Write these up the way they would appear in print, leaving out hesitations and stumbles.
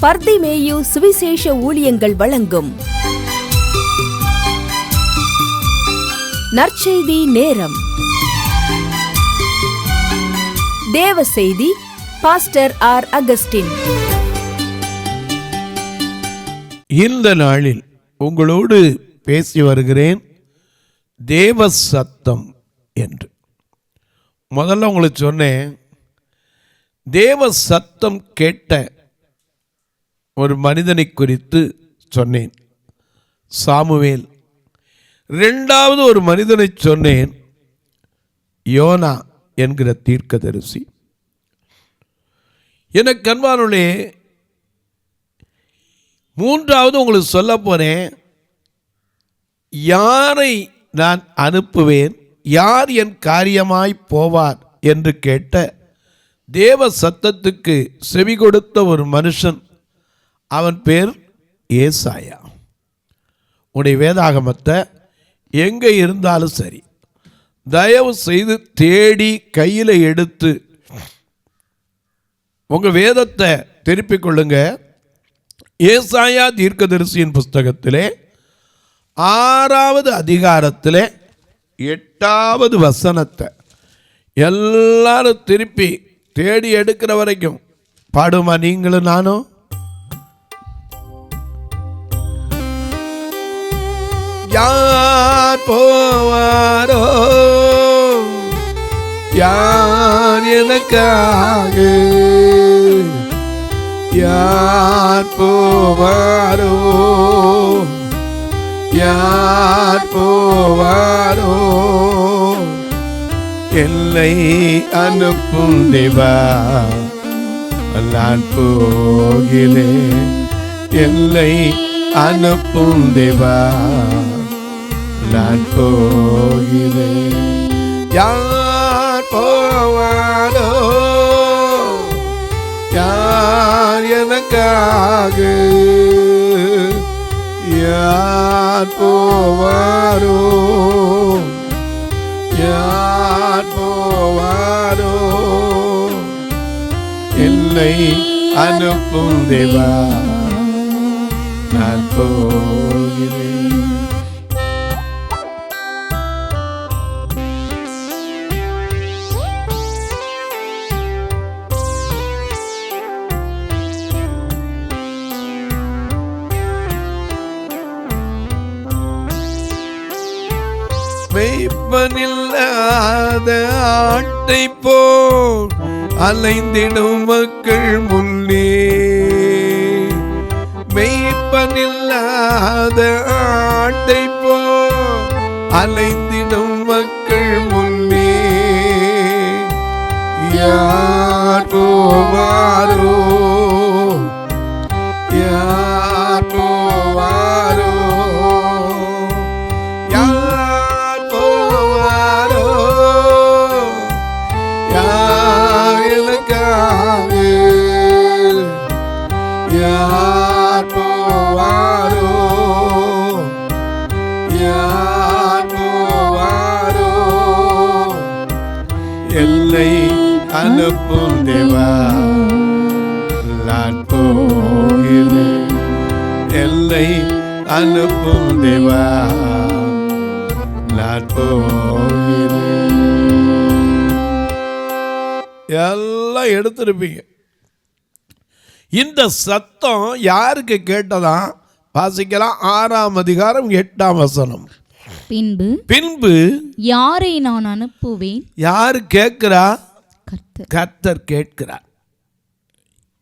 பர்திமேயு சுவிசேஷ ஊழியங்கள் வழங்கும் நற்செய்தி நேரம். தேவ செய்தி பாஸ்டர் ஆர். அகஸ்டின். இந்த நாளில் உங்களோடு பேசி வருகிறேன் தேவ சத்தம் என்று. முதல்ல உங்களுக்கு சொன்னேன், தேவ சத்தம் கேட்ட ஒரு மனிதனை குறித்து சொன்னேன், சாமுவேல். இரண்டாவது ஒரு மனிதனை சொன்னேன், யோனா என்கிற தீர்க்கதரிசி. எனக்கு அன்பானவர்களே, மூன்றாவது உங்களுக்கு சொல்ல போறேன், யாரை நான் அனுப்புவேன், யார் என் காரியமாய் போவார் என்று கேட்ட தேவ சத்தத்துக்கு செவி கொடுத்த ஒரு மனுஷன். அவன் பேர் ஏசாயா. உடைய வேதாகமத்தை எங்கே இருந்தாலும் சரி, தயவு செய்து தேடி கையில் எடுத்து உங்கள் வேதத்தை திருப்பிக் கொள்ளுங்க. ஏசாயா தீர்க்கதரிசியின் புஸ்தகத்திலே 6வது அதிகாரத்திலே 8வது வசனத்தை எல்லாரும் திருப்பி தேடி எடுக்கிற வரைக்கும் பாடுமா நீங்களும் நானும்? யார் போவாரோ, யார் எனக்காக, யார் போவாரோ, யார் போவாரோ, என்னை அனுப்பும் தேவா, நான் போகிறேன். என்னை அனுப்பும் தேவா, நான் போகிறேன். யார் போவாரோ, யார் எனக்காக, யார் போவாரோ, யார் போவாரோ, என்னை அனுப்பும் தேவா, நான் போகிறேன். மெய்ப்பனில்லாத ஆட்டை போல் அலைந்திடும் மக்கள் முன்னே, மெய்ப்பனில்லாத ஆட்டை போல் அலைந்திடும் மக்கள் முன்னே, யார் போவாரோ, யார் போவாரோ, யார் போவாரோ, யார் போவாரோ, என்னை அனுப்பும் தேவா, நான் போகிறேன். என்னை அனுப்பும் தேவா, நான் போகிறேன். எல்லாம் எடுத்திருப்பீங்க. இந்த சத்தம் யாருக்கு கேட்டதா? வாசிக்கலாம். 6ஆம் அதிகாரம் 8ஆம் வசனம். பின்பு யாரை நான் அனுப்புவேன்? யாரு கேட்கிறா? கர்த்தர் கேட்கிறார்.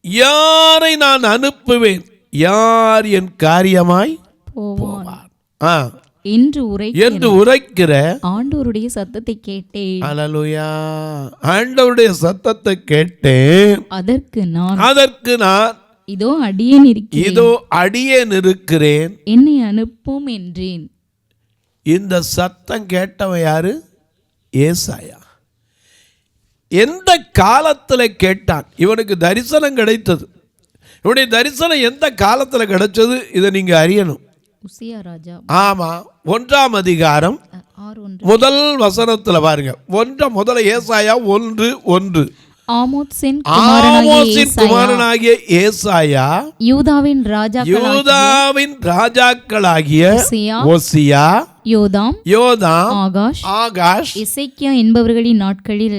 யாரை நான் அனுப்புவேன், யார் என் காரியமாய் போவார் என்று உரைக்கிற ஆண்டவருடைய சத்தத்தை கேட்டேன். அல்லேலூயா. ஆண்டவருடைய சத்தத்தை கேட்டேன். அதற்கு நான் இதோ அடியேன் இருக்கிறேன், என்னை அனுப்பும் என்றேன். இந்த சத்தம் கேட்டவன் யாரு? ஏசாயா. எந்த காலத்தில் கேட்டான்? இவனுக்கு தரிசனம் கிடைத்தது. இவனுடைய தரிசனம் எந்த காலத்தில் கிடைச்சது? இதை நீங்க அறியணும். ஆமா, 1ஆம் அதிகாரம் 1 வசனத்துல பாருங்க. முதல்ல ஏசாயா 1:1. ஆமோத்சின் குமாரனாகிய ஏசாயா யூதாவின் ராஜாக்களாகிய ஓசியா, யோதாம், ஆகாஷ், எசேக்கியா என்பவர்களின் நாட்களில்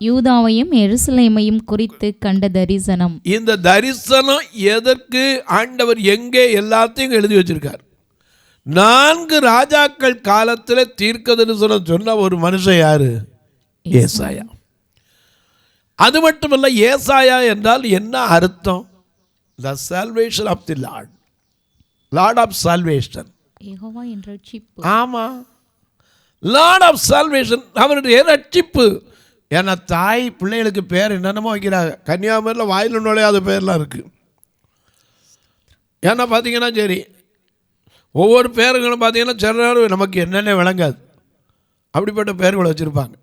யூதாவையும் எருசலேமையும் குறித்து கண்ட தரிசனம். இந்த தரிசனம் எதற்கு ஆண்டவர் எங்கே எல்லாத்தையும் எழுதி வச்சிருக்கார். 4 ராஜாக்கள் காலத்தில் தீர்க்க தரிசனம் சொன்ன ஒரு மனுஷன் யாரு? ஏசாயா. அது மட்டுமல்ல, ஏசாயா என்றால் என்ன அர்த்தம்? The salvation of the Lord, Lord of salvation. Jehovah என்ற ரட்சிப்பு. ஆமா, Lord of salvation, அவருடைய ரட்சிப்பு. ஏன்னா தாய் பிள்ளைகளுக்கு பேர் என்னென்னமோ வைக்கிறாங்க. கன்னியாகுமரியில் வாயில் நுழையாத பேர்லாம் இருக்கு. ஏன்னா பார்த்தீங்கன்னா சரி, ஒவ்வொரு பேருங்களும் பார்த்தீங்கன்னா சில நேரம் நமக்கு என்னென்ன விளங்காது, அப்படிப்பட்ட பேர்களை வச்சுருப்பாங்க.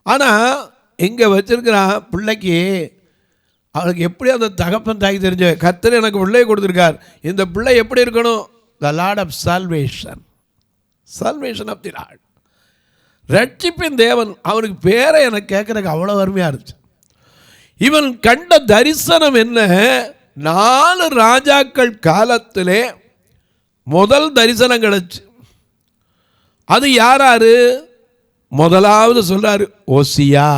ஆனால் இங்கே வச்சிருக்கிறான் பிள்ளைக்கு, அவனுக்கு எப்படி அந்த தகப்பன் தாய் தெரிஞ்ச கர்த்தர் எனக்கு பிள்ளையை கொடுத்துருக்கார். இந்த பிள்ளை எப்படி இருக்கணும்? The lord of salvation, salvation of the lord, ரட்சிப்பின் தேவன். அவனுக்கு பேரை எனக்கு கேட்குறதுக்கு அவ்வளோ அருமையாக இருந்துச்சு. இவன் கண்ட தரிசனம் என்ன? 4 ராஜாக்கள் காலத்திலே முதல் தரிசனம் கிடச்சி. அது யாராரு? முதலாவது சொல்றாரு ஓசியா,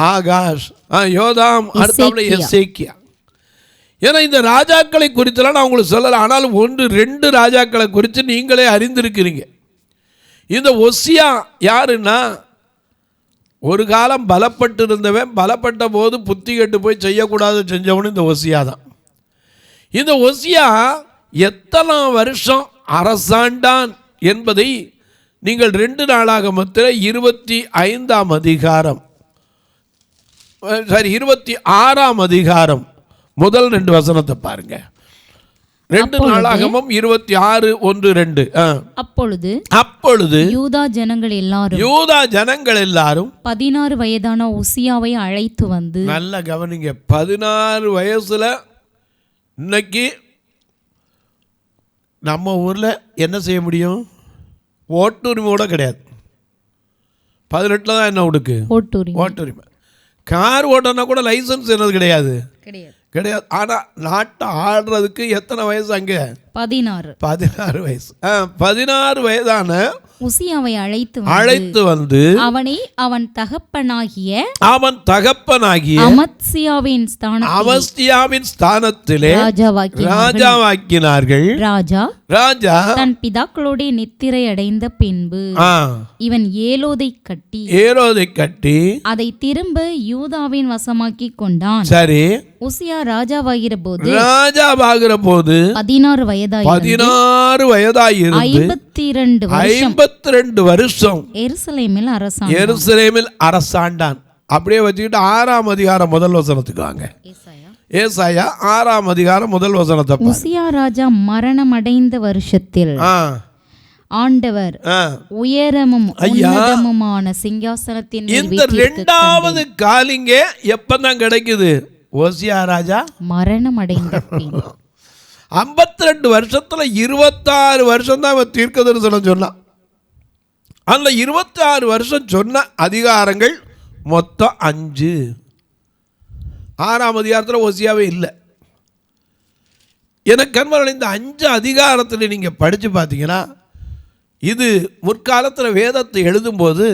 ஆகாஷ், யோதாம், அடுத்தவளை எசேக்கியா. ஏன்னா இந்த ராஜாக்களை குறித்தெல்லாம் நான் உங்களுக்கு சொல்லலை. ஆனாலும் 1-2 ராஜாக்களை குறித்து நீங்களே அறிந்திருக்கிறீங்க. இந்த ஒசியா யாருன்னா, ஒரு காலம் பலப்பட்டு இருந்தவன், பலப்பட்ட போது புத்தி கெட்டு போய் செய்யக்கூடாது செஞ்சவனு இந்த ஒசியா தான். இந்த ஒசியா எத்தனை வருஷம் அரசாண்டான் என்பதை நீங்கள் 2 நாளாகமத்தில் 25ஆம் அதிகாரம், 26ஆம் அதிகாரம் முதல் 2 வசனத்தை பாருங்க. 2 நாளாகமம் 26:1-2. அப்பொழுது யூதா ஜனங்கள் எல்லாரும் 16 வயதான உசியாவை அழைத்து வந்து, நல்ல கவனிங்க, 16 வயசுல இன்னைக்கு நம்ம ஊரில் என்ன செய்ய முடியும்? ஓட்டுரிமை கூட கிடையாது. 18 தான் என்ன உடுக்கு ஓட்டுரிமை. கார் ஓட்டனா கூட லைசன்ஸ் என்னது கிடையாது. ஆனால் நாட்டை ஆடுறதுக்கு எத்தனை வயசு அங்கே? 16 வயசு. 16 வயதான உசியாவை அழைத்து வந்து அவனை அவன் தகப்பனாகிய அமத்சியாவின் ஸ்தானத்திலே ராஜாவாக்கினார்கள். ராஜா தன் பிதாக்களோட நித்திரை அடைந்த பின்பு இவன் ஏலோதை கட்டி அதை திரும்ப யூதாவின் வசமாக்கி கொண்டான். சரி, உசியா ராஜாவாகிற போது 16 வயதாயிருந்து 52 வருஷம் எருசலேமில் அரசாண்டான். அப்படியே வச்சுக்கிட்டு 6ஆம் அதிகாரம் முதல் வசனத்துக்கு வாங்க. ஏசாயா 6ஆம் அதிகாரம் முதல் வசனத்தை. உசியா ராஜா மரணம் அடைந்த வருஷத்தில் ஆண்டவர் உயரமும் உன்னதமுமான சிங்காசனத்தின் இந்த 2வது காலிங்க எப்பதான் கிடைக்குது? ஓசியா ராஜா மரணம் அடைந்த 52 வருஷத்துல 26 வருஷம் தான் அவன் தீர்க்க தரிசனம் சொன்னான். அந்த 26 வருஷம் சொன்ன அதிகாரங்கள் மொத்தம் 5. 6ஆம் அதிகாரத்தில் ஓசியாவே இல்லை. எனக்கு கண்மர்கள், இந்த 5 அதிகாரத்தில் நீங்கள் படித்து பார்த்தீங்கன்னா, இது முற்காலத்தில் வேதத்தை எழுதும்போது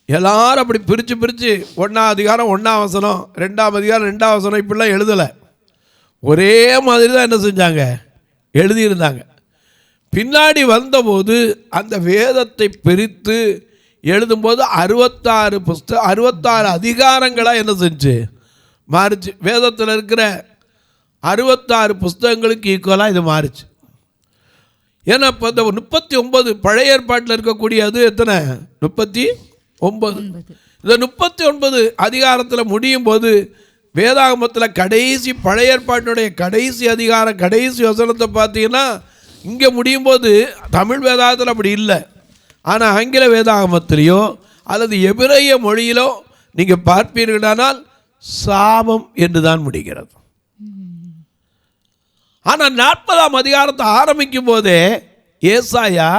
எல்லாரும் அப்படி பிரித்து 1ஆம் அதிகாரம் 1ஆம் வசனம், 2ஆம் அதிகாரம் 2ஆம் வசனம் இப்படிலாம் எழுதலை. ஒரே மாதிரி தான் என்ன செஞ்சாங்க? எழுதியிருந்தாங்க. பின்னாடி வந்தபோது அந்த வேதத்தை பிரித்து எழுதும்போது 66 அதிகாரங்களாக என்ன செஞ்சு மாறிச்சு. வேதத்தில் இருக்கிற 66 புஸ்தகங்களுக்கு ஈக்குவலாக இது மாறிச்சு. ஏன்னா இப்போ இந்த 39 பழைய ஏற்பாட்டில் இருக்கக்கூடிய அது எத்தனை? 39. இந்த 39 அதிகாரத்தில் முடியும் போது வேதாகமத்தில் கடைசி பழைய ஏற்பாட்டினுடைய கடைசி அதிகாரம் கடைசி வசனத்தை பார்த்தீங்கன்னா, இங்கே முடியும் போது தமிழ் வேதாகத்தில் அப்படி இல்லை. ஆனால் ஆங்கில வேதாகமத்திலேயோ அல்லது எபிரேய மொழியிலோ நீங்கள் பார்ப்பீர்களானால் சாபம் என்று தான் முடிகிறது. ஆனால் 40ஆம் அதிகாரத்தை ஆரம்பிக்கும் போதே ஏசாயா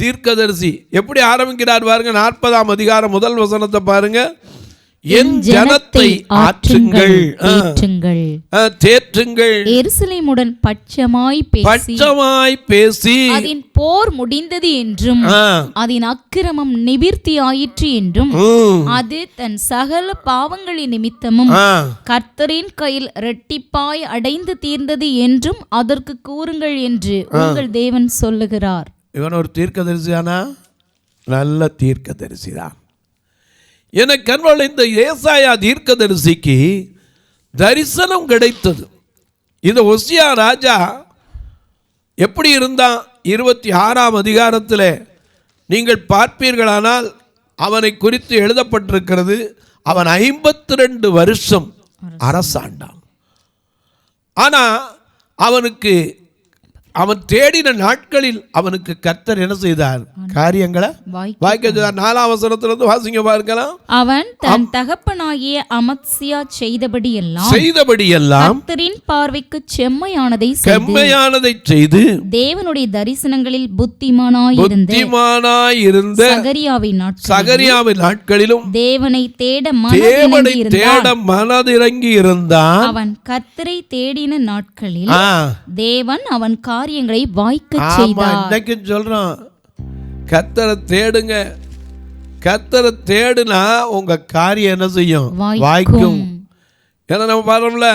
தீர்க்கதரிசி எப்படி ஆரம்பிக்கிறார் பாருங்க. 40ஆம் அதிகாரம் முதல் வசனத்தை பாருங்க. என் ஜனத்தை ஆற்றுங்கள், தேற்றுங்கள், எருசலேமுடன் பட்சமாய் பேசி அதன் போர் முடிந்தது என்றும் அதன் அக்கிரமம் நிவிர்த்தி ஆயிற்று என்றும் அது தன் சகல பாவங்களின் நிமித்தமும் கர்த்தரின் கையில் இரட்டிப்பாய் அடைந்து தீர்ந்தது என்றும் அதற்கு கூறுங்கள் என்று உங்கள் தேவன் சொல்லுகிறார். இவன் ஒரு தீர்க்கதரிசியானா? நல்ல தீர்க்கதரிசிதான். எனக்கு அன்பான இந்த ஏசாயா தீர்க்கதரிசிக்கு தரிசனம் கிடைத்தது. இந்த ஒசியா ராஜா எப்படி இருந்தான்? 26ஆம் அதிகாரத்தில் நீங்கள் பார்ப்பீர்களானால் அவனை குறித்து எழுதப்பட்டிருக்கிறது. அவன் 52 வருஷம் அரசாண்டான். ஆனால் அவன் தேடின நாட்களில் அவனுக்கு கர்த்தர் என்ன செய்தார்? காரியங்களை வாய்க்க செய்தார். 4ஆம் வசனத்திலிருந்து வாசிங்க பார்க்கலாம். அவன் தன் தகப்பனாகிய அமத்சியா செய்தபடியெல்லாம் கர்த்தரின் பார்வைக்கு செம்மையானதை செய்து தேவனுடைய தரிசனங்களில் புத்திமானாயிருந்த சகரியாவின் நாட்களிலும் தேவனை தேட மனதிறங்கி இருந்தான். அவன் கர்த்தரை தேடின நாட்களில் தேவன் அவன் காரியங்களை வாய்க்க செய்தார். இன்னைக்கு சொல்றோம், கர்த்தரை தேடுங்க. கர்த்தரை தேடுனா உங்க காரியம் என்ன செய்யும்? வாய்க்கும். ஏன்னா நம்ம பாரும்ல,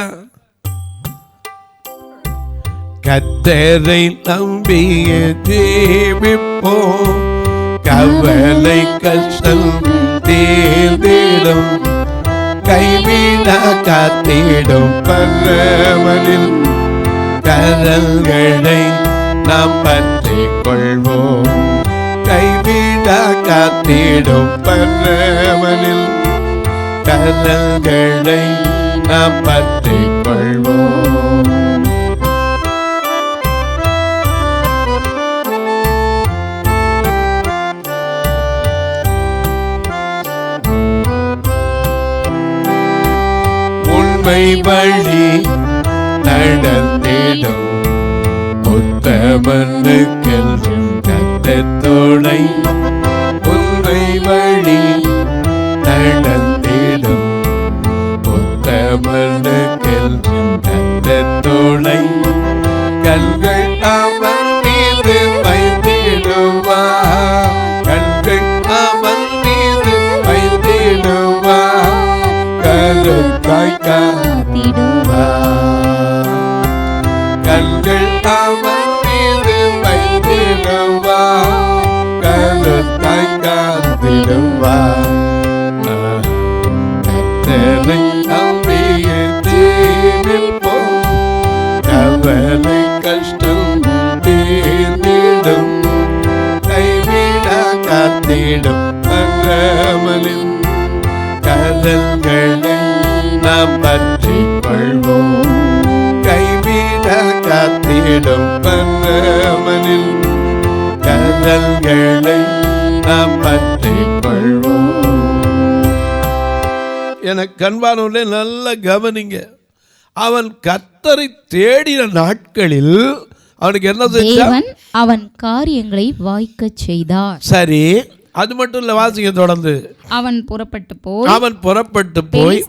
கர்த்தரை நம்பிய ஜீவிப்போம், கவலை கஷ்டம் தீர்ந்திடும், கைவிட காத்திடும் பரமனில் கரல்களை நாம் பற்றிக் கொள்வோம், கைவிட காத்திடும் பரமனில் கரல்களை நாம் பற்றிக் கொள்வோம். உண்மை வழி நடந்திடும் உத்தமனுக்கென்றும் கர்த்தர் துணை. உண்மை வழி நடந்திடும் உத்தமனுக்கென்றும் கர்த்தர் துணை. கண்கள் அவன் மீது வைத்திடுவார், கண்கள் அவன் மீது வைத்திடுவார், கருத்தாய் காத்திடுவார், கண்கள் அவன் மீது வைத்திடுவார், கருத்தாய் காத்திடுவார். கர்த்தரை நம்பிய ஜீவிப்போம், கவலை கஷ்டம் தீர்ந்திடும், கைவிட காத்திடும் பரமனில் கரல்களை நாம் பற்றிக் கொள்வோம், கைவிட காத்திடும் பரமனில் கரல்களை நாம் பற்றிக் கொள்வோம். எனக்கு அன்பானவர்களே, நல்ல கவனிங்க. அவன் கர்த்தரை தேடின நாட்களில் அவனுக்கு என்ன செய்தான்? அவன் காரியங்களை வாய்க்க செய்தார். சரி, அது மட்டும் இல்ல, வாசிங்க தொடர்ந்து. அவன் புறப்பட்டு போய்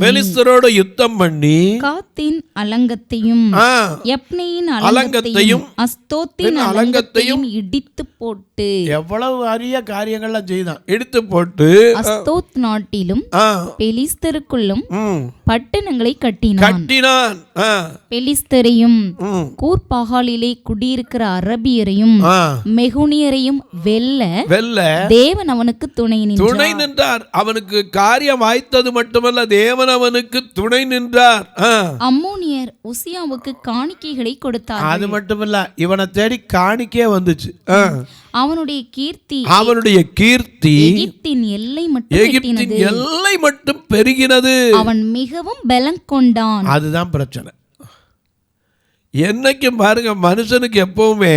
பெலிஸ்தரோடு யுத்தம் பண்ணி காத்தின் அலங்கத்தையும் யப்னேயின் அலங்கத்தையும் அஸ்தோத்தின் அலங்கத்தையும் இடித்து போட்டு, எவ்வளவு அரிய காரியங்கள்லாம் செய்தான். இடித்து போட்டு அஸ்தோத் நாட்டிலும் பெலிஸ்தருக்குள்ளும் பட்டணங்களை கட்டினான். பெலிஸ்தரையும் கூர்பாகாலிலே குடியிருக்கிற அரபியரையும் மெகுனியரையும் வெல்ல தேவன் அவனுக்கு துணை நின்றார். அவனுக்கு காரியம் வாய்த்தது மட்டுமல்ல, தேவன் அவனுக்கு துணை நின்றார். அம்மோனியர் உசியாவுக்கு காணிக்கைகளை கொடுத்தார். அது மட்டுமல்ல, இவனை தேடி காணிக்கையே வந்துச்சு. அவனுடைய கீர்த்தி எகிப்தின் எல்லை மட்டும் பெருகினது. அவன் மிகவும் பலம் கொண்டான். அதுதான் பிரச்சனை. என்னைக்கும் பாருங்க, மனுஷனுக்கு எப்பவுமே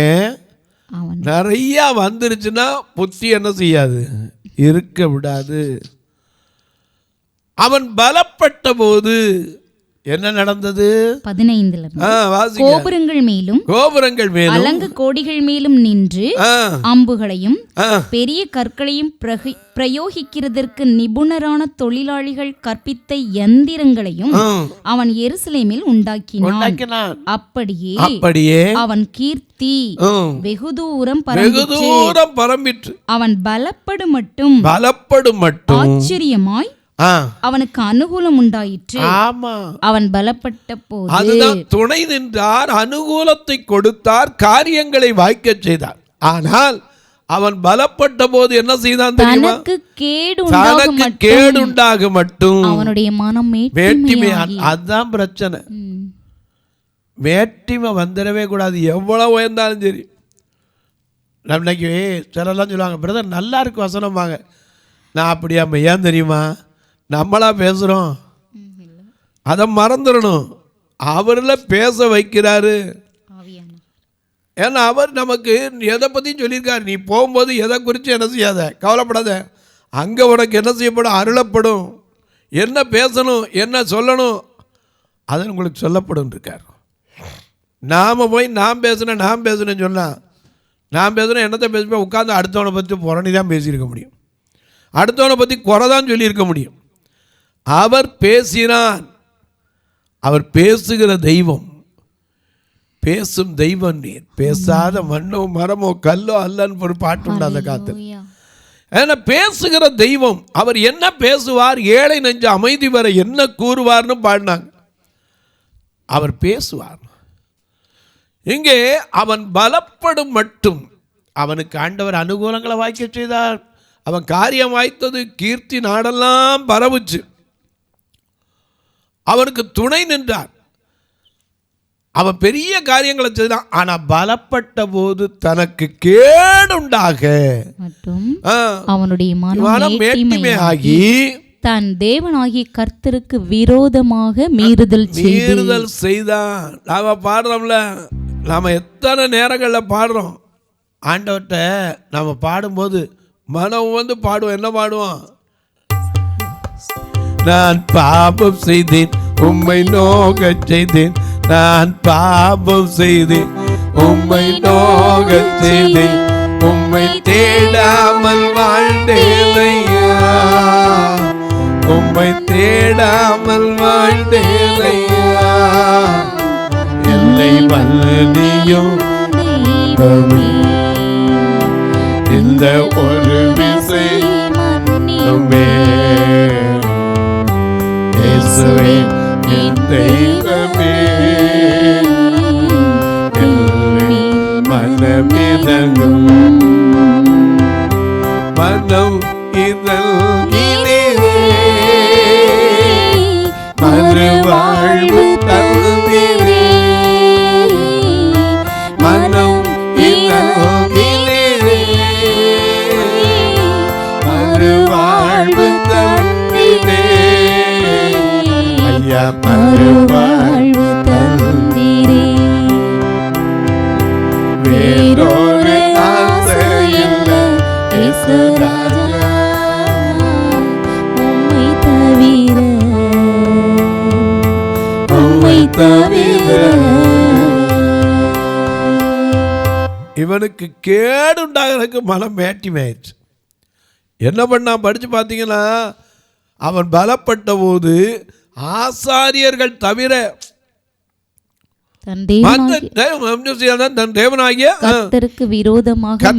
நிறைய வந்துருச்சுன்னா புத்தி என்ன செய்யாது? இருக்க விடாது. அவன் பலப்பட்ட போது என்ன நடந்தது? 15 வாசிங்க. கோபுரங்கள் மேலும் கோபுரங்கள் மேலும் அலங்கு கோடிகள் மேலும் நின்று அம்புகளையும் பெரிய கற்களையும் பிரயோகிக்கிறதற்கு நிபுணரான தொழிலாளிகள் கற்பித்த யந்திரங்களையும் அவன் எருசலேமில் உண்டாக்கினான். அப்படியே அவன் கீர்த்தி வெகு தூரம் பரம்பிற்று. அவன் பலப்படும் மட்டும் ஆச்சரியமாய் அவனுக்கு அனுகூலம் உண்டாயிற்று. அவன் பலப்பட்ட போது அதுதான் துணை நின்றார், அனுகூலத்தை கொடுத்தார், காரியங்களை வாய்க்க செய்தார். ஆனால் அவன் பலப்பட்ட போது என்ன செய்தான் தெரியுமா? தனக்கு கேடு உண்டாக மட்டும் அவனுடைய மனம் மேட்டிமையான். அதுதான் பிரச்சனை. மேட்டிமை வந்துடவே கூடாது, எவ்வளவு உயர்ந்தாலும் சரி. இன்னைக்கு சிலர்லாம் சொல்லுவாங்க, பிரதர் நல்லா இருக்கு வசனம் வாங்க. நான் அப்படியாம ஏன் தெரியுமா? நம்மளா பேசுகிறோம், அதை மறந்துடணும். அவரில் பேச வைக்கிறாரு. ஏன்னா அவர் நமக்கு எதை பற்றியும் சொல்லியிருக்காரு. நீ போகும்போது எதை குறித்து என்ன செய்யாத, கவலைப்படாத. அங்கே உனக்கு என்ன செய்யப்படும்? அருளப்படும். என்ன பேசணும், என்ன சொல்லணும், அது உங்களுக்கு சொல்லப்படும் இருக்கார். நாம் போய் நான் பேசுனேன்னு சொன்னால், நான் பேசுகிறேன் என்னத்தை பேசுவேன்? உட்காந்து அடுத்தவனை பற்றி புறணி தான் பேசியிருக்க முடியும், அடுத்தவனை பற்றி குறை தான் சொல்லியிருக்க முடியும். அவர் பேசினான். அவர் பேசுகிற தெய்வம், பேசும் தெய்வம். நீர் பேசாத மண்ணோ மரமோ கல்லோ அல்லன்னு ஒரு பாட்டு உண்டு அந்த காத்தில். ஏன்னா பேசுகிற தெய்வம். அவர் என்ன பேசுவார்? ஏழை நெஞ்ச அமைதி வர என்ன கூறுவார்னு பாடினாங்க. அவர் பேசுவார். இங்கே அவன் பலப்படும் மட்டும் அவனுக்கு ஆண்டவர் அனுகூலங்களை வாய்க்க செய்தார். அவன் காரியம் வாய்த்தது, கீர்த்தி நாடெல்லாம் பரவுச்சு. அவனுக்கு துணை நின்றார். அவன் பெரிய காரியங்களை செய்தான். ஆனா பலப்பட்ட போது தனக்கு கேடுண்டாக அவனுடைய மனம் மேட்டிமையாகி தன் தேவனாகிய கர்த்தருக்கு விரோதமாக மீறுதல் செய்தான். நாம பாடுறோம்ல, நாம எத்தனை நேரங்களில் பாடுறோம் ஆண்டவர்கிட்ட. நாம பாடும்போது மனம் வந்து பாடுவோம். என்ன பாடுவோம்? நான் பாபம் செய்தேன், உம்மை நோகச் செய்தேன். நான் பாபம் செய்தேன், உம்மை நோகச் செய்தேன். உம்மை தேடாமல் வாழ்ந்தேனையா, உம்மை தேடாமல் வாழ்ந்தேனையா. என்னை வல்லனியும் இந்த ஒரு விசை இயேசுவே என் தெய்வமே, மனமிதங்கும் மனம் இதழ்கிலே மறுவாழ்வு தருகிறே. மனம் இதழ்கிலே மறுவாழ்வு தருகிறே. ஐயா மறுவாழ்வு தருகிறே. வேறொரு ஆசையில்ல இயேசுராஜா, உம்மை தவிர, உம்மை தவிர. இவனுக்கு கேடுண்டாகிறதுக்கு மனம் மேட்டிமையாயிடுச்சு. என்ன பண்ணா படிச்சு பார்த்தீங்கன்னா, அவன் பலப்பட்ட போது ஆசாரியர்கள் தவிர தன் தேவனாகிய கர்த்தருக்கு விரோதமாக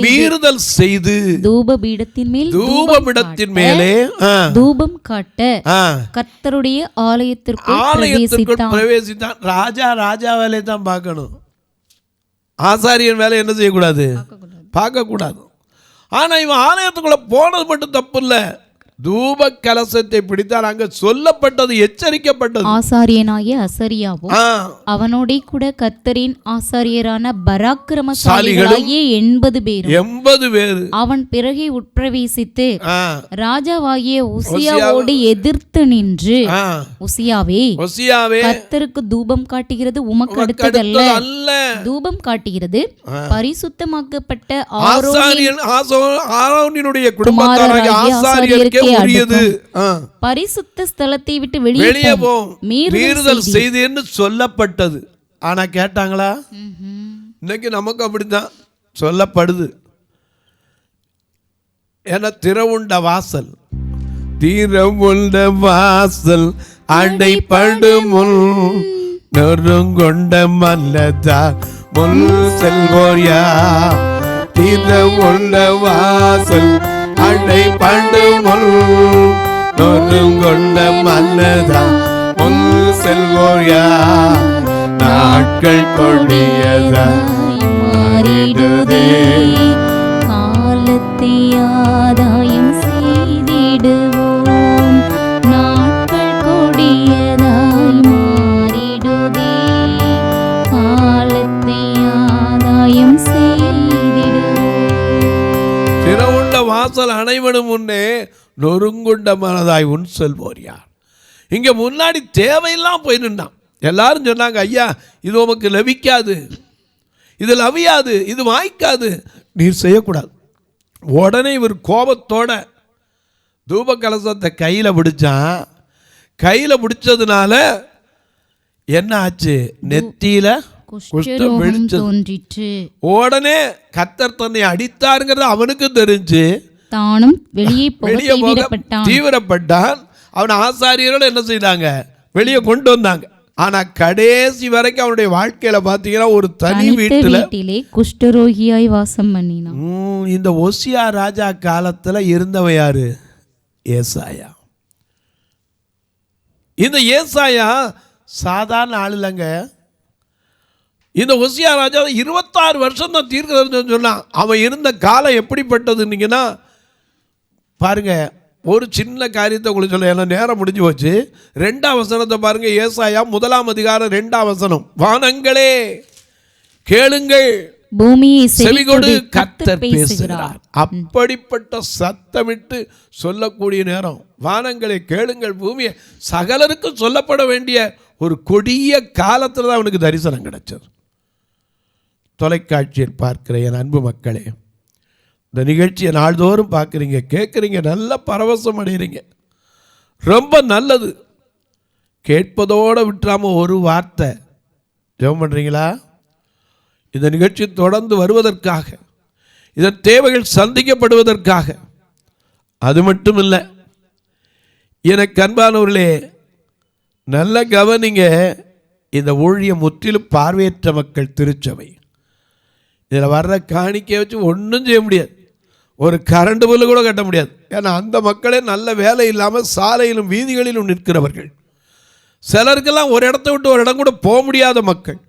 மீறுதல் செய்து தூபபீடத்தின் மேலே தூபம் காட்ட கர்த்தருடைய ஆலயத்திற்குள் பிரவேசித்தான். ராஜா வேலையை தான் பார்க்கணும். ஆசாரியன் வேலை என்ன செய்யக்கூடாது? பார்க்க கூடாது. ஆனா இவன் ஆலயத்துக்குள்ள போனது மட்டும் தப்பு இல்லை. தூப கலசத்தை பிடித்தால் அங்க சொல்லப்பட்டது, எச்சரிக்கப்பட்டது. ஆசாரியனாகிய அசரியாவும் அவனோட கூட கர்த்தரின் ஆசாரியரான பராக்கிரமசாலிகளாகிய 80 பேர் அவன் பிறகே உட்பிரவேசித்து ராஜாவாகிய உசியாவோடு எதிர்த்து நின்று, உசியாவே கர்த்தருக்கு தூபம் காட்டுகிறது உமக்கு அடுத்ததல்ல, தூபம் காட்டுகிறது பரிசுத்தமாக்கப்பட்ட ஆரோனினுடைய குடும்பத்தாராகிய ஆசாரியருக்கு உரியது. பரிசுத்த ஸ்தலத்தை விட்டு வெளியே போம், மீறுதல் செய்தேன்னு சொல்லப்பட்டது. ஆனா கேட்டாங்களா? இன்னைக்கு நமக்கு அப்படித்தான் சொல்லப்படுது. ஏன்னா திறவுண்ட வாசல், திறவுண்ட வாசல் அடைபடும் முன் நொறுங்கொண்ட மல்லதா முன் செல்வோர் யார்? திறவுண்ட வாசல் அடைபடும் முன் நொறுங்கொண்ட மல்லதா முன் செல்வோர் யார்? நாட்கள் கொடியதாய் மாறிடுதே, காலத்தை ஆதாயம் செய்திடுவோம். நாட்கள் கொடியதாய் மாறிடுதே, காலத்தை ஆதாயம் செய்திடுவோம். திறவுண்ட வாசல் அனைவனும் முன்னே நொறுங்குண்ட மனதாய் உன் செல்வோர் யார்? இங்க முன்னாடி தேவையெல்லாம் போய் நின்னான். எல்லாரும் சொன்னாங்க, ஐயா இது உமக்கு லபிக்காது, இது லவியாது, இது வாய்க்காது, நீர் செய்யக்கூடாது. உடனே இவர் கோபத்தோட தூப கலசத்தை கையில் பிடிச்சான். கையில் பிடிச்சதுனால என்ன ஆச்சு? நெத்தியில குஷ்டம் வெளிச்சது. உடனே கர்த்தர் தன்னை அடித்தாருங்கிறது அவனுக்கு தெரிஞ்சு தானும் வெளியே போக தீவிரப்பட்டான். அவன் ஆசாரியர்கள் என்ன செய்தாங்க? வெளியே கொண்டு வந்தாங்க. ஆனா கடைசி வரைக்கும் அவனுடைய வாழ்க்கையில பாத்தீங்கன்னா ஒரு தனி வீட்டிலே குஷ்டரோகியாய் வாசம் பண்ணினான். இந்த ஓசியா ராஜா காலத்துல இருந்தவ யாரு? ஏசாயா. இந்த ஏசாயா சாதாரண ஆள் இல்லைங்க. இந்த ஓசியா ராஜா 26 வருஷம் தான் தீர்க்கதரிசனம் சொன்னான். அவன் இருந்த காலம் எப்படிப்பட்டதுன்னீங்கன்னா பாருங்க, ஒரு சின்ன காரியத்தை உங்களுக்கு சொல்ல, ஏன்னா நேரம் முடிஞ்சு போச்சு. 2ஆம் வசனத்தை பாருங்க. ஏசாயா 1ஆம் அதிகாரம் 2ஆம் வசனம். வானங்களே கேளுங்கள், பூமியை செவிகொடு, கர்த்தர் பேசுகிறார். அப்படிப்பட்ட சத்தமிட்டு சொல்லக்கூடிய நேரம். வானங்களை கேளுங்கள், பூமியை, சகலருக்கும் சொல்லப்பட வேண்டிய ஒரு கொடிய காலத்தில் தான் அவனுக்கு தரிசனம் கிடைச்சது. தொலைக்காட்சியில் பார்க்கிற என் அன்பு மக்களே, இந்த நிகழ்ச்சியை நாள்தோறும் பார்க்குறீங்க, கேட்குறீங்க, நல்ல பரவசம் அடைகிறீங்க, ரொம்ப நல்லது. கேட்பதோடு விட்டுறாமல் ஒரு வார்த்தை ஜெபம் பண்ணுறீங்களா? இந்த நிகழ்ச்சி தொடர்ந்து வருவதற்காக, இதன் தேவைகள் சந்திக்கப்படுவதற்காக. அது மட்டும் இல்லை, எனக்கு அன்பானவர்களே, நல்ல கவனிங்க. இந்த ஊழியம் முற்றிலும் பார்வையற்ற மக்கள் திருச்சபை. இதில் வர்ற காணிக்கையை வச்சு ஒன்றும் செய்ய முடியாது. ஒரு கரண்ட் பில்லு கூட கட்ட முடியாது. ஏன்னா அந்த மக்களே நல்ல வேலை இல்லாமல் சாலையிலும் வீதிகளிலும் நிற்கிறவர்கள். சிலருக்கெல்லாம் ஒரு இடத்த விட்டு ஒரு இடம் கூட போக முடியாத மக்கள்.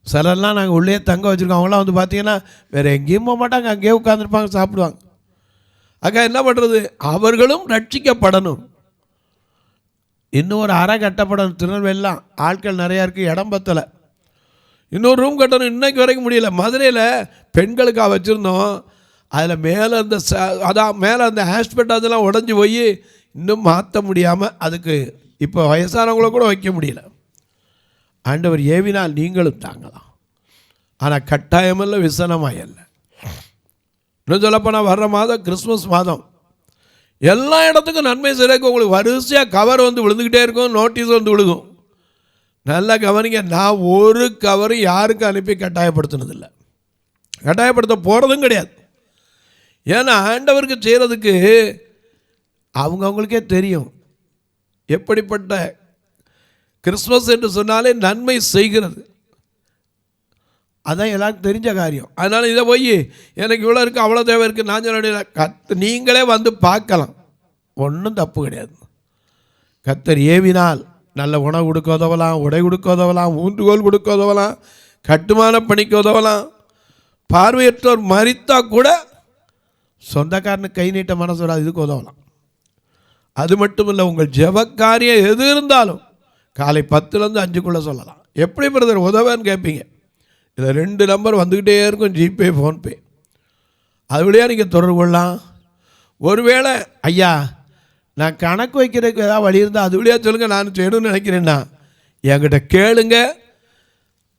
சிலர்லாம் நாங்கள் உள்ளே தங்க வச்சுருக்கோம். அவங்களாம் வந்து பார்த்தீங்கன்னா வேறு எங்கேயும் போக மாட்டாங்க, அங்கேயே உட்காந்துருப்பாங்க, சாப்பிடுவாங்க. அக்கா என்ன பண்ணுறது? அவர்களும் ரட்சிக்கப்படணும். இன்னும் ஒரு அறை கட்டப்படணும். திருநெல்வேலிலாம் ஆட்கள் நிறையா இருக்குது, இடம் பத்தலை. இன்னொரு ரூம் கட்டணும். இன்றைக்கு வரைக்கும் முடியல. மதுரையில் பெண்களுக்காக வச்சுருந்தோம். அதில் மேலே அந்த மேலே அந்த ஹாஸ்பிட்டல் அதெல்லாம் உடஞ்சி போய் இன்னும் மாற்ற முடியாமல் அதுக்கு இப்போ வயசானவங்கள கூட வைக்க முடியல. ஆண்டவர் ஏவினால் நீங்களும் தாங்கலாம். ஆனால் கட்டாயமல்ல, விசனமாக இல்லை. இன்னும் சொல்லப்போனால் வர்ற மாதம் கிறிஸ்மஸ் மாதம். எல்லா இடத்துக்கும் நன்மை செய்யறதுக்கு உங்களுக்கு வரிசையாக கவர் வந்து விழுந்துக்கிட்டே இருக்கும், நோட்டீஸ் வந்து விழுகும். நல்லா கவனிங்க. நான் ஒரு கவரும் யாருக்கும் அனுப்பி கட்டாயப்படுத்தினதில்லை, கட்டாயப்படுத்த போகிறதும் கிடையாது. ஏன்னா ஆண்டவருக்கு செய்கிறதுக்கு அவங்கவுங்களுக்கே தெரியும் எப்படிப்பட்ட கிறிஸ்மஸ் என்று சொன்னாலே நன்மை செய்கிறது. அதான் எல்லாருக்கும் தெரிஞ்ச காரியம். அதனால் இதை போய் எனக்கு இவ்வளோ இருக்குது, அவ்வளோ தேவை இருக்குது நான் சொல்ல, நீங்களே வந்து பார்க்கலாம், ஒன்றும் தப்பு கிடையாது. கர்த்தர் ஏவினால் நல்ல உணவு கொடுக்க உதவலாம், உடை கொடுக்க உதவலாம், ஊன்றுகோல் கொடுக்க உதவலாம், கட்டுமான பணிக்கு உதவலாம். பார்வையற்றோர் மரித்தா கூட சொந்தக்காரனுக்கு கை நீட்ட மனசோட இதுக்கு உதவலாம். அது மட்டும் இல்லை, உங்கள் ஜெபக்காரியம் எது இருந்தாலும் காலை 10லேருந்து 5க்குள்ளே சொல்லலாம். எப்படி பிரதர் உதவன்னு கேட்பீங்க. இதில் 2 நம்பர் வந்துக்கிட்டே இருக்கும், ஜிபே, ஃபோன்பே. அது வழியாக நீங்கள் தொடர்பு கொள்ளலாம். ஒருவேளை ஐயா நான் கணக்கு வைக்கிறதுக்கு ஏதாவது வழி இருந்தால் அது வழியாக சொல்லுங்கள், நான் செய்யணும்னு நினைக்கிறேன்னா என்கிட்ட கேளுங்க,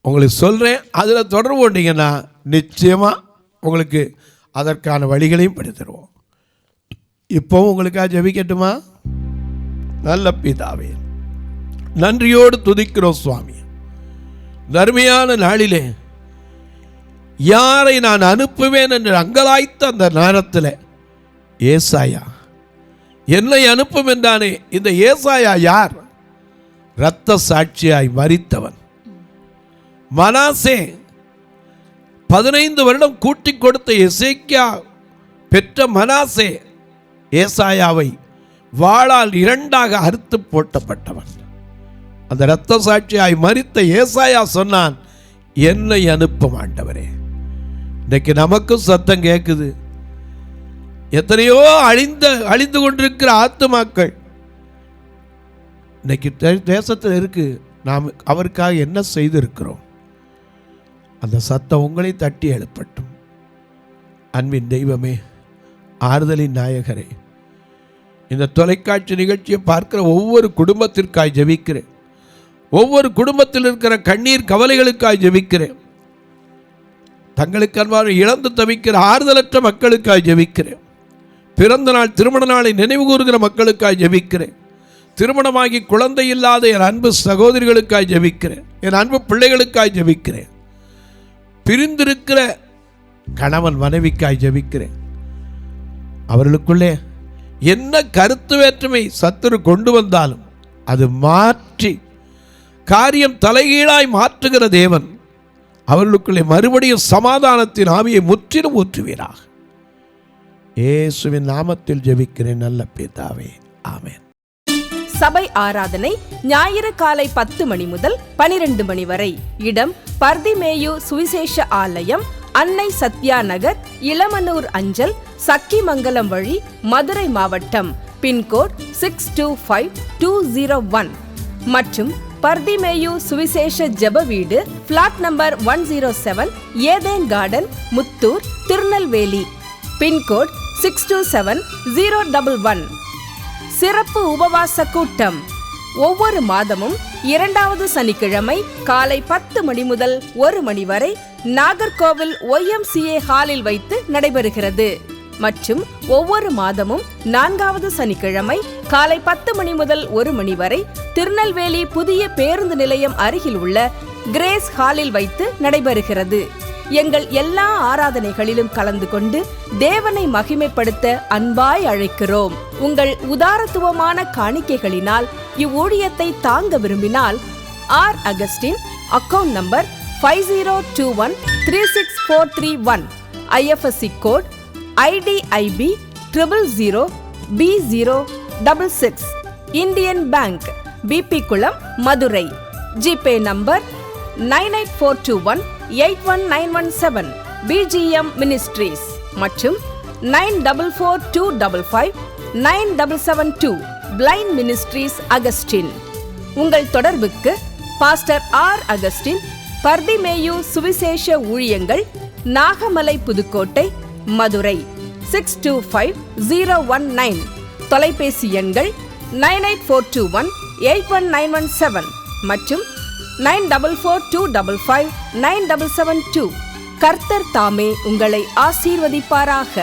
உங்களுக்கு சொல்கிறேன். அதில் தொடர்பு கொண்டீங்கன்னா நிச்சயமாக உங்களுக்கு அதற்கான வழிகளையும் பண்ணி தருவோம். இப்போ உங்களுக்காக ஜெபிக்கட்டுமா? நல்ல பிதாவே, நன்றியோடு துதிக்கிறோம் சுவாமி. தர்மையான நாளிலே யாரை நான் அனுப்புவேன் என்று அங்கலாய்த்த அந்த நேரத்தில் ஏசாயா என்னை அனுப்பும் என்றானே. இந்த ஏசாயா யார்? இரத்த சாட்சியாய் மரித்தவன். மனாசே 15 வருடம் கூட்டிக் கொடுத்த எசேக்கியா பெற்ற மனாசே ஏசாயாவை வாளால் 2ஆக அறுத்து போட்டப்பட்டவன். அந்த இரத்த சாட்சியாய் மரித்த ஏசாயா சொன்னான், என்னை அனுப்பும் ஆண்டவரே. இன்னைக்கு நமக்கும் சத்தம் கேட்குது. எத்தனையோ அழிந்து கொண்டிருக்கிற ஆத்துமாக்கள் இன்னைக்கு தேசத்தில் இருக்கு. நாம் அவருக்காக என்ன செய்திருக்கிறோம்? அந்த சத்தம் உங்களை தட்டி எழுப்பட்டும். அன்பின் தெய்வமே, ஆறுதலின் நாயகரே, இந்த தொலைக்காட்சி நிகழ்ச்சியை பார்க்கிற ஒவ்வொரு குடும்பத்திற்காய் ஜெபிக்கிறேன். ஒவ்வொரு குடும்பத்தில் இருக்கிற கண்ணீர் கவலைகளுக்காய் ஜெபிக்கிறேன். தங்களுக்கு அன்பான இழந்து தவிக்கிற ஆறுதலற்ற மக்களுக்காய் ஜெபிக்கிறேன். பிறந்த நாள் திருமண நாளை நினைவு கூறுகிற மக்களுக்காய் ஜெபிக்கிறேன். திருமணமாகி குழந்தை இல்லாத என் அன்பு சகோதரிகளுக்காய் ஜெபிக்கிறேன். என் அன்பு பிள்ளைகளுக்காய் ஜெபிக்கிறேன். பிரிந்திருக்கிற கணவன் மனைவிக்காய் ஜெபிக்கிறேன். அவர்களுக்குள்ளே என்ன கருத்து வேற்றுமை சத்துரு கொண்டு வந்தாலும் அது மாற்றி காரியம் தலைகீழாய் மாற்றுகிற தேவன் அவர்களுக்குள்ளே மறுபடியும் சமாதானத்தின் ஆவியை முற்றிலும் ஊற்றுவீராக. இயேசுவின் நாமத்தில் ஜெபிக்கிறேன் நல்ல பிதாவே, ஆமென். சபை ஆராதனை ஞாயிறு காலை 10 மணி முதல் 12 மணி வரை. இடம் பர்திமேயு சுவிசேஷ ஆலயம், அன்னை சத்யா நகர், இளமனூர் அஞ்சல், சக்கிமங்கலம் வழி, மதுரை மாவட்டம். பின்கோட் 625201 மற்றும் பர்திமேயு சுவிசேஷ ஜெப வீடு, flat number 107, Eden garden, Muthur, Tirunelveli. Pin code 627011. சிறப்பு உபவாச கூட்டம் ஒவ்வொரு மாதமும் 2வது சனிக்கிழமை காலை 10 மணி முதல் 1 மணி வரை நாகர்கோவில் YMCA ஹாலில் வைத்து நடைபெறுகிறது. மற்றும் ஒவ்வொரு மாதமும் 4வது சனிக்கிழமை காலை 10 மணி முதல் 1 மணி வரை திருநெல்வேலி புதிய பேருந்து நிலையம் அருகில் உள்ள கிரேஸ் ஹாலில் வைத்து நடைபெறுகிறது. எங்கள் எல்லா ஆராதனைகளிலும் கலந்து கொண்டு தேவனை மகிமைப்படுத்த அன்பாய் அழைக்கிறோம். உங்கள் உதாரத்துவமான காணிக்கைகளினால் இவ்வூழியத்தை தாங்க விரும்பினால் R Augustine, account number 5021364331, IFSC code IDIB 000B066, Indian bank, BP Kulam, Madurai. GPay number 9842181917, BGM ministries மற்றும் 9442559772, பிளைண்ட் மினிஸ்ட்ரீஸ் அகஸ்டின். உங்கள் தொடர்புக்கு பாஸ்டர் ஆர் அகஸ்டின், பர்திமேயு சுவிசேஷ ஊழியங்கள், நாகமலை, புதுக்கோட்டை, மதுரை 625019. தொலைபேசி எண்கள் 9842181917 மற்றும் 9442559772. கர்த்தர் தாமே உங்களை ஆசீர்வதிப்பாராக.